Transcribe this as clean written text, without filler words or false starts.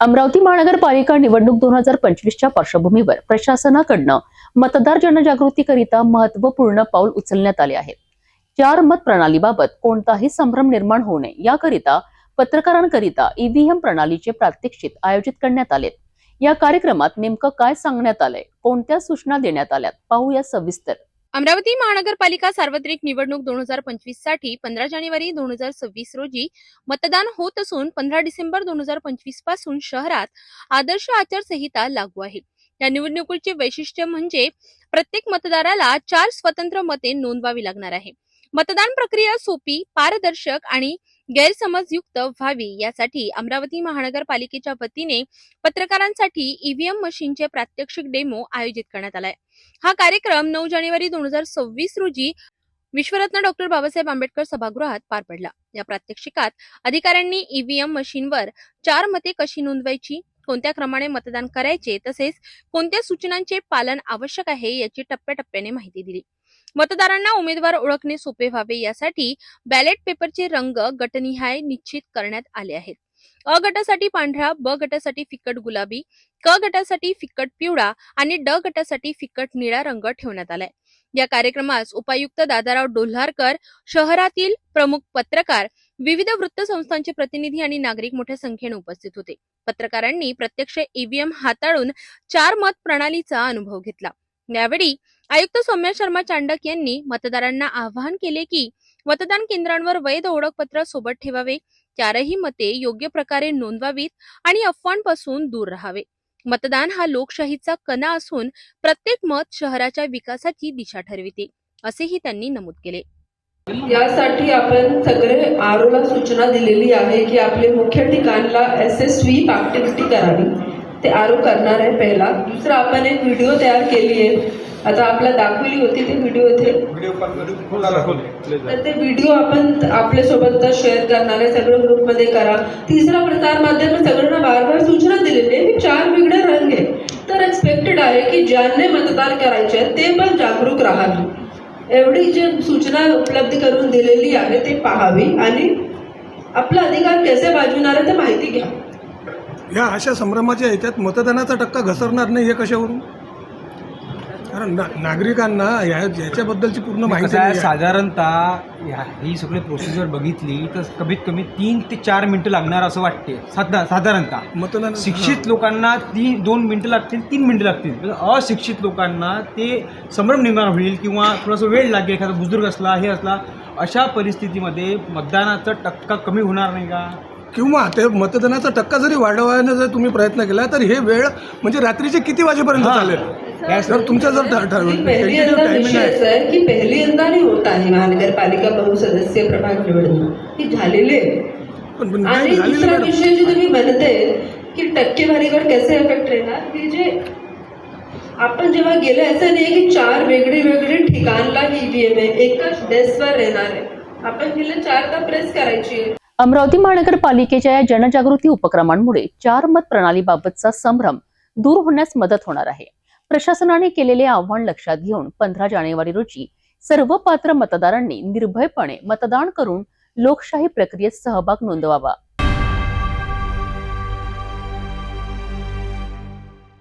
अमरावती महानगरपालिका निवडणूक 2025च्या पार्श्वभूमीवर प्रशासनाकडून मतदार जनजागृतीकरिता महत्त्वपूर्ण पाऊल उचलण्यात आले आहे। 4 मत प्रणालीबाबत कोणताही संभ्रम निर्माण होऊ नये याकरिता पत्रकारांकरिता ईव्हीएम प्रणालीचे प्रात्यक्षिक आयोजित करण्यात आले। या कार्यक्रमात नेमकं काय सांगण्यात आलंय, कोणत्या सूचना देण्यात आल्यात, पाहूया सविस्तर। अमरावती महानगरपालिका सार्वत्रिक निवडणूक 2025 साठी 15 जानेवारी 2026 रोजी मतदान होत असून 15 डिसेंबर 2025 पासून शहरात आदर्श आचारसंहिता लागू आहे। या निवडणुकीचे वैशिष्ट्य म्हणजे प्रत्येक मतदाराला 4 स्वतंत्र मते नोंदवावी लागणार आहे। मतदान प्रक्रिया सोपी, पारदर्शक आणि गैरसमजयुक्त व्हावी यासाठी अमरावती महानगरपालिकेच्या वतीने पत्रकारांसाठी ईव्हीएम मशीनचे प्रात्यक्षिक डेमो आयोजित करण्यात आलाय। हा कार्यक्रम 9 जानेवारी 2026 रोजी विश्वरत्न डॉक्टर बाबासाहेब आंबेडकर सभागृहात पार पडला। या प्रात्यक्षिकात अधिकाऱ्यांनी ईव्हीएम मशीनवर 4 मते कशी नोंदवायची, कोणत्या क्रमाने मतदान करायचे तसेच कोणत्या सूचनांचे पालन आवश्यक आहे याची टप्प्याटप्प्याने माहिती दिली। मतदारांना उमेदवार ओळखणे सोपे व्हावे यासाठी बॅलेट पेपरचे रंग गटनिहाय निश्चित करण्यात आले आहेत। अ गटासाठी पांढरा, ब गटासाठी फिकट गुलाबी, क गटासाठी फिकट पिवळा आणि ड गटासाठी फिकट निळा रंग ठेवण्यात आलाय। या कार्यक्रमास उपायुक्त दादाराव डोल्हारकर, शहरातील प्रमुख पत्रकार, विविध वृत्तसंस्थांचे प्रतिनिधी आणि नागरिक मोठ्या संख्येने उपस्थित होते। पत्रकारांनी प्रत्यक्ष ईव्हीएम हाताळून 4 मत प्रणालीचा अनुभव घेतला। यावेळी आयुक्त सौम्या शर्मा चांडक यांनी मतदारांना आवाहन केले की मतदान केंद्रांवर वैध ओळखपत्र सोबत ठेवावे, 4ही मते योग्य प्रकारे नोंदवावीत आणि अफवांपासून दूर राहावे। मतदान हा लोकशाहीचा कणा असून प्रत्येक मत शहराच्या विकासाची दिशा ठरविते, असेही त्यांनी नमूद केले। यासाठी आपण सगळे आरोला सूचना दिलेली आहे की आपले मुख्य ठिकाणला स्वीप ऍक्टिव्हिटी करावी। ते आरो करणार आहे पहिला। दुसरा आपण एक व्हिडिओ तयार केली आहे, आता आपला दाखवली होती ते व्हिडिओ इथे, तर ते व्हिडिओ आपण आपल्या सोबत शेअर करणार आहे, सगळं ग्रुपमध्ये करा। तिसरा प्रसार माध्यम सगळ्यांना बार सूचना दिलेली आहे की 4 वेगळे रंग आहे, तर एक्सपेक्टेड आहे की ज्यांनी मतदान करायचे ते पण जागरूक राहावी। एवढी जी सूचना उपलब्ध करून दिलेली आहे ते पाहावी आणि आपला अधिकार कसे बाजवणार आहे ते माहिती घ्या। या अशा संभ्रमाच्या ह्याच्यात मतदानाचा टक्का घसरणार नाही हे कशावरून? कारण नागरिकांना याच्याबद्दलची पूर्ण माहिती आहे। साधारणतः ही सगळी प्रोसिजर बघितली तर कमीत कमी 3 ते 4 मिनिटं लागणार असं वाटते साधारणतः। मतदान शिक्षित लोकांना 2 मिनिटं लागतील, 3 मिनिटं लागतील। अशिक्षित लोकांना ते संभ्रम निर्माण होईल किंवा थोडासा वेळ लागेल, एखादा बुजुर्ग असला हे असला, अशा परिस्थितीमध्ये मतदानाचा टक्का कमी होणार नाही का? किंवा ते मतदानाचा टक्का जरी वाढवण्याचा जर तुम्ही प्रयत्न केला तर हे वेळ म्हणजे रात्रीचे किती वाजेपर्यंत चालेल? तर तुमचा जर टायमिंग आहे की पहिल्यांदा नाही होत आहे महानगरपालिका बहुसदस्यीय प्रभाग निवडणूक ही झालेली आहे। आणि दुसरा विषय जे तुम्ही म्हणते की टक्केवारीवर कसे इफेक्ट राहणार, की जे आपण जेव्हा गेले असं नाही की 4 वेगळे ठिकाणला ईव्हीएम आहे, एकाच डेस्कवर येणार आहे, आपण गेले 4दा प्रेस करायची आहे। अमरावती महानगरपालिकेच्या या जनजागृती उपक्रमांमुळे 4 मत प्रणालीबाबतचा संभ्रम दूर होण्यास मदत होणार आहे। प्रशासनाने केलेले आव्हान लक्षात घेऊन 15 जानेवारी रोजी सर्व पात्र मतदारांनी निर्भयपणे मतदान करून लोकशाही प्रक्रियेत सहभाग नोंदवावा।